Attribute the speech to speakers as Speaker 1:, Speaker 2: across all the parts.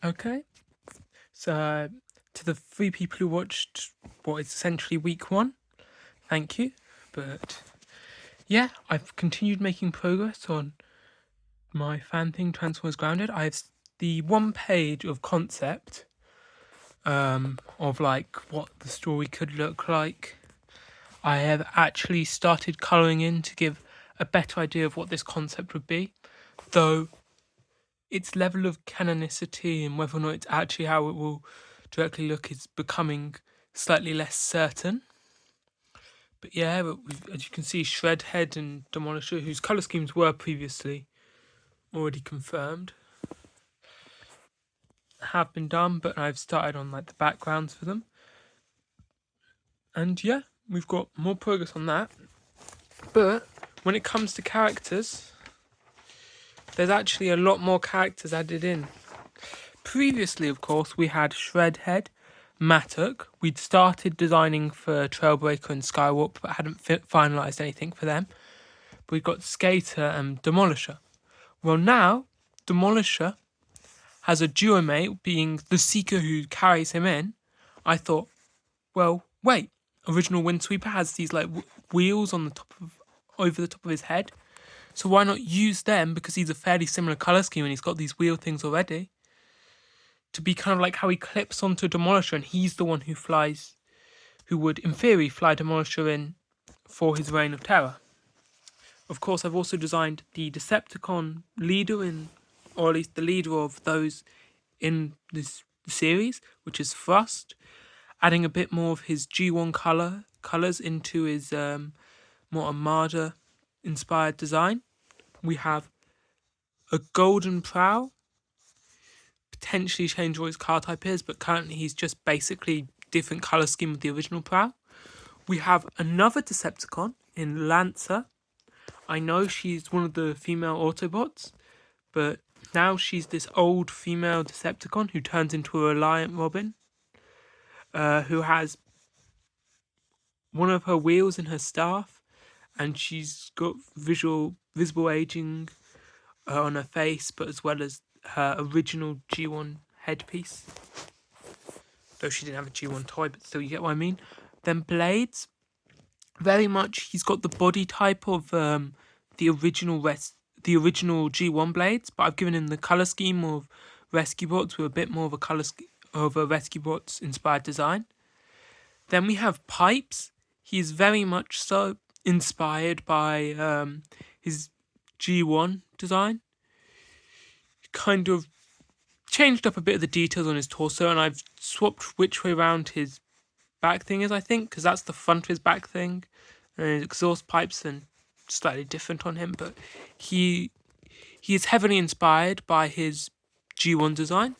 Speaker 1: Okay, so to the three people who watched what is essentially week one, thank you. But yeah, I've continued making progress on my fan thing, Transformers Grounded. I have the one page of concept of like what the story could look like. I have actually started colouring in to give a better idea of what this concept would be, though its level of canonicity and whether or not it's actually how it will directly look is becoming slightly less certain. But yeah, as you can see, Shredhead and Demolisher, whose colour schemes were previously already confirmed, have been done, but I've started on like the backgrounds for them. And yeah, we've got more progress on that. But when it comes to characters, there's actually a lot more characters added in. Previously, of course, we had Shredhead, Matuk. We'd started designing for Trailbreaker and Skywarp, but hadn't finalised anything for them. But we've got Skater and Demolisher. Well, now, Demolisher has a duo mate, being the Seeker who carries him in. I thought, well, wait, original Windsweeper has these like wheels on the top of, over the top of his head. So why not use them, because he's a fairly similar colour scheme and he's got these wheel things already, to be kind of like how he clips onto Demolisher and he's the one who flies, who would, in theory, fly Demolisher in for his reign of terror. Of course, I've also designed the Decepticon leader in, or at least the leader of those in this series, which is Thrust, adding a bit more of his G1 colours into his more Armada-inspired design. We have a Golden Prowl, potentially change what his car type is, but currently he's just basically different colour scheme of the original Prowl. We have another Decepticon in Lancer. I know she's one of the female Autobots, but now she's this old female Decepticon who turns into a Reliant Robin, who has one of her wheels in her staff, and she's got visible aging on her face, but as well as her original G1 headpiece. Though she didn't have a G1 toy, but still, you get what I mean. Then Blades, very much, he's got the body type of the original G1 Blades, but I've given him the color scheme of Rescue Bots with a bit more of a color of a Rescue Bots inspired design. Then we have Pipes. He's very much so inspired by his G1 design. Kind of changed up a bit of the details on his torso, and I've swapped which way around his back thing is, I think, because that's the front of his back thing, and his exhaust pipes are slightly different on him, but he is heavily inspired by his G1 design.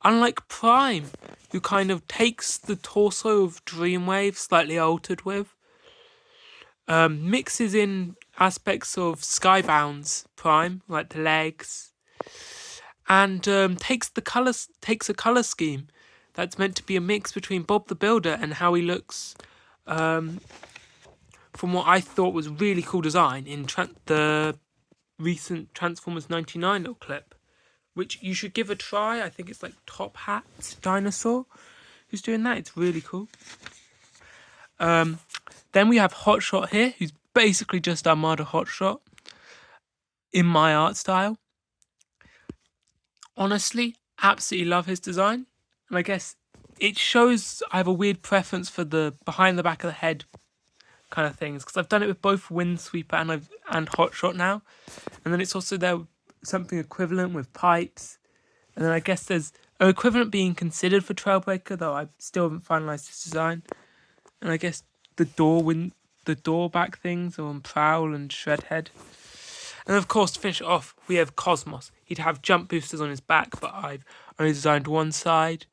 Speaker 1: Unlike Prime, who kind of takes the torso of Dreamwave, slightly altered with, mixes in aspects of Skybound's Prime, like the legs, and takes a color scheme that's meant to be a mix between Bob the Builder and how he looks, from what I thought was really cool design in the recent Transformers 99 little clip, which you should give a try. I think it's like Top Hat Dinosaur who's doing that. It's really cool. Then we have Hotshot here, who's basically just Armada Hotshot in my art style. Honestly, absolutely love his design. And I guess it shows I have a weird preference for the behind the back of the head kind of things, because I've done it with both Windsweeper and Hotshot now. And then it's also there something equivalent with Pipes. And then I guess there's an equivalent being considered for Trailbreaker, though I still haven't finalised his design. And I guess the door back things are on Prowl and Shredhead. And of course, to finish it off, we have Cosmos. He'd have jump boosters on his back, but I've only designed one side,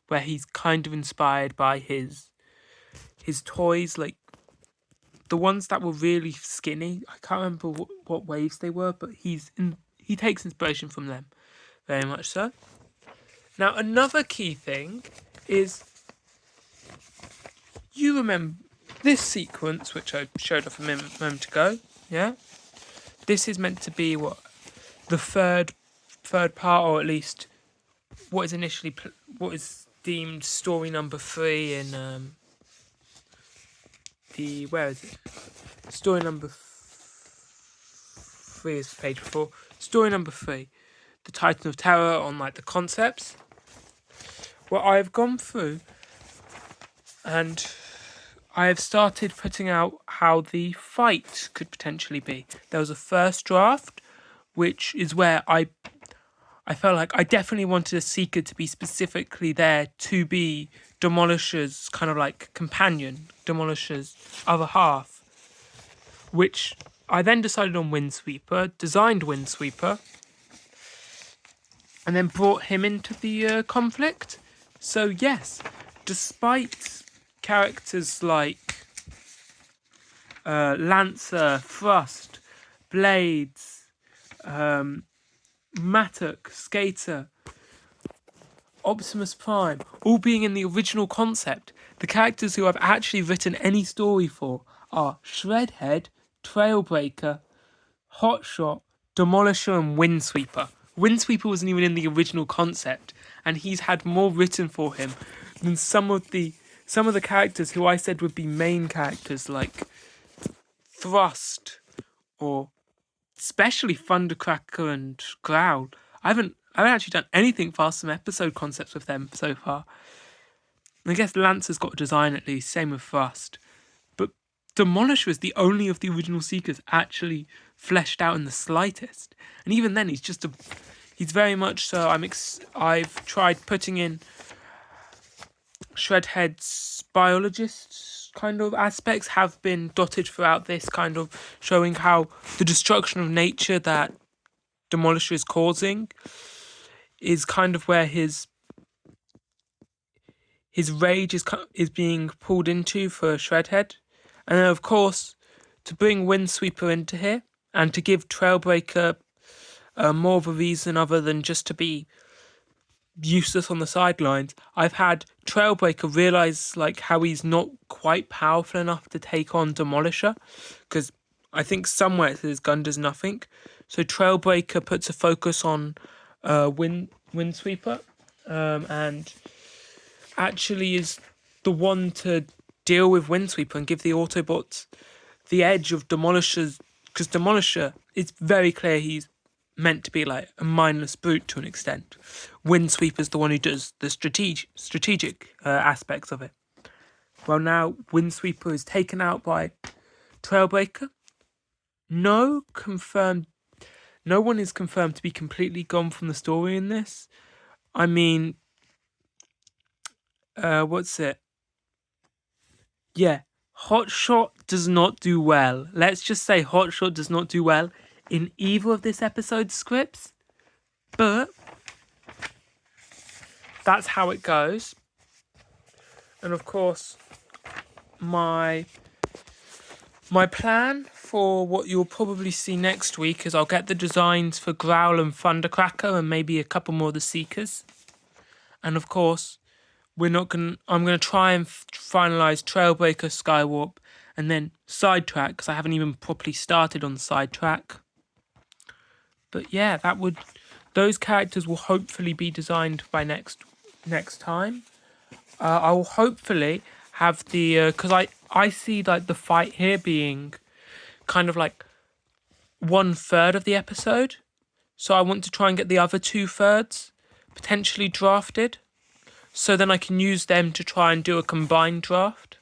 Speaker 1: where he's kind of inspired by his toys, like the ones that were really skinny. I can't remember what waves they were, but he takes inspiration from them, very much so. Now, another key thing is, you remember this sequence, which I showed off a moment ago, yeah? This is meant to be the third part, or at least what is initially what is deemed story number 3 in the where is it? Story number 3 is page 4. Story number 3, the Titan of Terror, on like the concepts. Well, I've gone through and I have started putting out how the fight could potentially be. There was a first draft, which is where I felt like I definitely wanted a Seeker to be specifically there to be Demolisher's kind of like companion, Demolisher's other half, which I then decided on Windsweeper, designed Windsweeper, and then brought him into the conflict. So yes, despite characters like Lancer, Thrust, Blades, Mattock, Skater, Optimus Prime, all being in the original concept, the characters who I've actually written any story for are Shredhead, Trailbreaker, Hotshot, Demolisher, and Windsweeper. Windsweeper wasn't even in the original concept, and he's had more written for him than some of the characters who I said would be main characters, like Thrust, or especially Thundercracker and Growl. I haven't actually done anything past some episode concepts with them so far. I guess Lancer's got a design at least, same with Thrust. But Demolisher is the only of the original Seekers actually fleshed out in the slightest. And even then, he's very much so. I've tried putting in Shredhead's biologists kind of aspects have been dotted throughout this, kind of showing how the destruction of nature that Demolisher is causing is kind of where his rage is being pulled into for Shredhead. And then, of course, to bring Windsweeper into here and to give Trailbreaker more of a reason other than just to be useless on the sidelines, I've had Trailbreaker realise like how he's not quite powerful enough to take on Demolisher, because I think somewhere it says gun does nothing. So Trailbreaker puts a focus on Windsweeper, and actually is the one to deal with Windsweeper and give the Autobots the edge of Demolisher's, because Demolisher, it's very clear he's meant to be like a mindless brute to an extent. Windsweeper's the one who does the strategic aspects of it. Well, now Windsweeper is taken out by Trailbreaker. No one is confirmed to be completely gone from the story in this. I mean, what's it? Yeah, Hotshot does not do well. Let's just say Hotshot does not do well in either of this episode's scripts. But that's how it goes. And of course, my plan for what you'll probably see next week is I'll get the designs for Growl and Thundercracker and maybe a couple more of the Seekers. And of course, I'm going to try and finalise Trailbreaker, Skywarp, and then Sidetrack, because I haven't even properly started on Sidetrack. But yeah, those characters will hopefully be designed by next time. I will hopefully have because I see like the fight here being kind of like 1/3 of the episode, so I want to try and get the other 2/3 potentially drafted, so then I can use them to try and do a combined draft,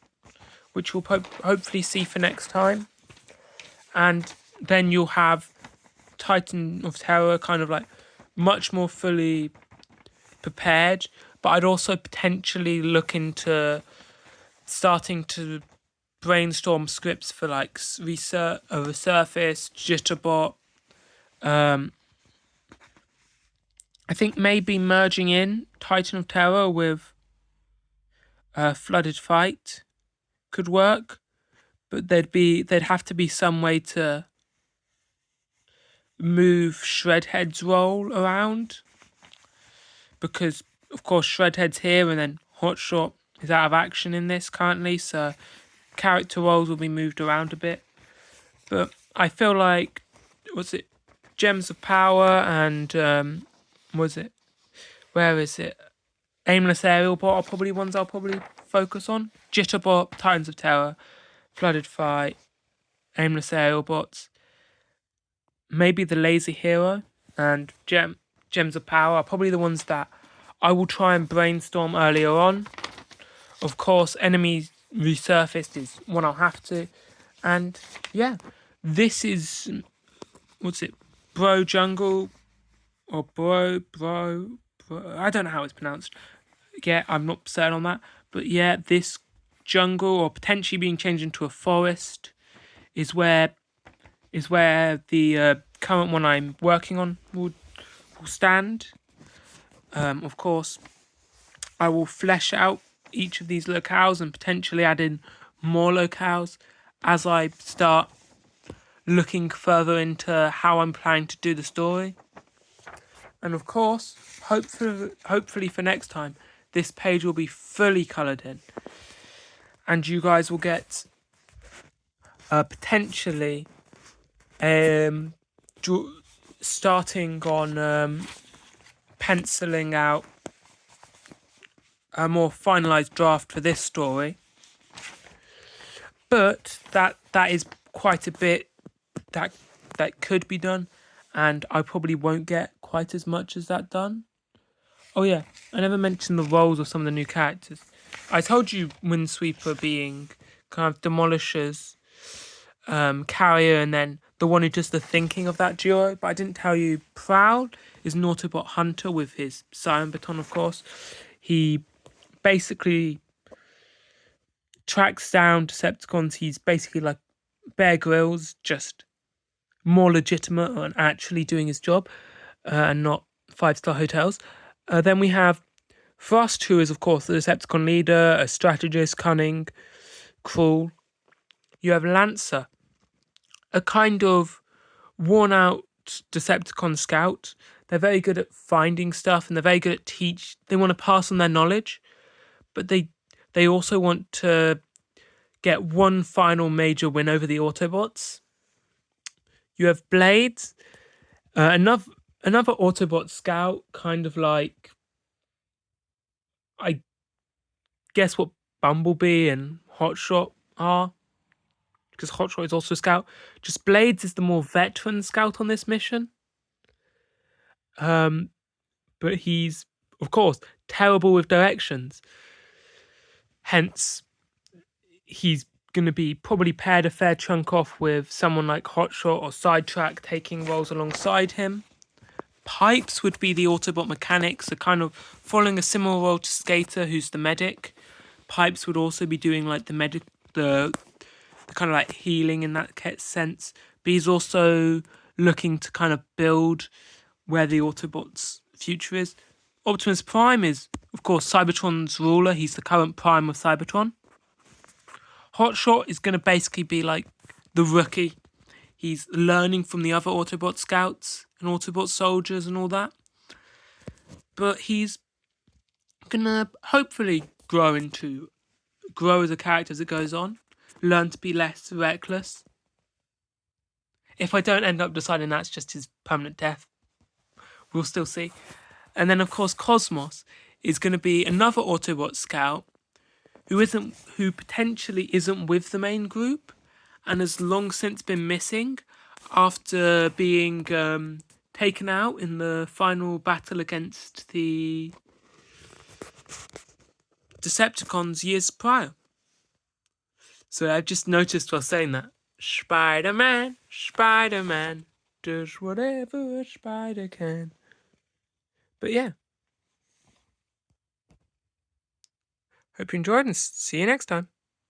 Speaker 1: which we'll hopefully see for next time. And then you'll have Titan of Terror kind of like much more fully prepared, but I'd also potentially look into starting to brainstorm scripts for like Resurface, Jitterbot. I think maybe merging in Titan of Terror with Flooded Fight could work, but there'd have to be some way to move Shredhead's role around, because of course Shredhead's here and then Hotshot is out of action in this currently, so character roles will be moved around a bit. But I feel like, Gems of Power and Where is it? Aimless Aerial Bot are probably ones I'll probably focus on. Jitterbot, Titans of Terror, Flooded Fight, Aimless Aerial Bots. Maybe the Lazy Hero and Gems of Power are probably the ones that I will try and brainstorm earlier on. Of course, Enemies Resurfaced is one I'll have to. And yeah, this is, what's it, Bro Jungle, or Bro, I don't know how it's pronounced. Yeah, I'm not certain on that. But yeah, this jungle, or potentially being changed into a forest, is where the current one I'm working on will stand. Of course, I will flesh out each of these locales and potentially add in more locales as I start looking further into how I'm planning to do the story. And of course, hopefully for next time, this page will be fully coloured in. And you guys will get potentially starting on penciling out a more finalised draft for this story. But that is quite a bit that could be done, and I probably won't get quite as much as that done. Oh yeah, I never mentioned the roles of some of the new characters. I told you Windsweeper being kind of Demolisher's carrier, and then the one who does the thinking of that duo, but I didn't tell you Prowl is an Autobot hunter with his Scion Baton, of course. He basically tracks down Decepticons. He's basically like Bear Grylls, just more legitimate and actually doing his job, and not 5-star hotels. Then we have Frost, who is, of course, the Decepticon leader, a strategist, cunning, cruel. You have Lancer, a kind of worn-out Decepticon scout. They're very good at finding stuff, and they're very good at They want to pass on their knowledge, but they also want to get one final major win over the Autobots. You have Blades, another Autobot scout, kind of like, I guess, what Bumblebee and Hotshot are, because Hotshot is also a scout. Just Blades is the more veteran scout on this mission. But he's, of course, terrible with directions. Hence, he's going to be probably paired a fair chunk off with someone like Hotshot or Sidetrack taking roles alongside him. Pipes would be the Autobot mechanic, so kind of following a similar role to Skater, who's the medic. Pipes would also be doing like the kind of like healing in that sense. But he's also looking to kind of build where the Autobots' future is. Optimus Prime is, of course, Cybertron's ruler. He's the current Prime of Cybertron. Hotshot is going to basically be like the rookie. He's learning from the other Autobot scouts and Autobot soldiers and all that. But he's going to hopefully grow as a character as it goes on. Learn to be less reckless. If I don't end up deciding that's just his permanent death, we'll still see. And then, of course, Cosmos is going to be another Autobot scout who potentially isn't with the main group and has long since been missing after being taken out in the final battle against the Decepticons years prior. So I've just noticed while saying that, Spider-Man does whatever a spider can. But yeah. Hope you enjoyed and see you next time.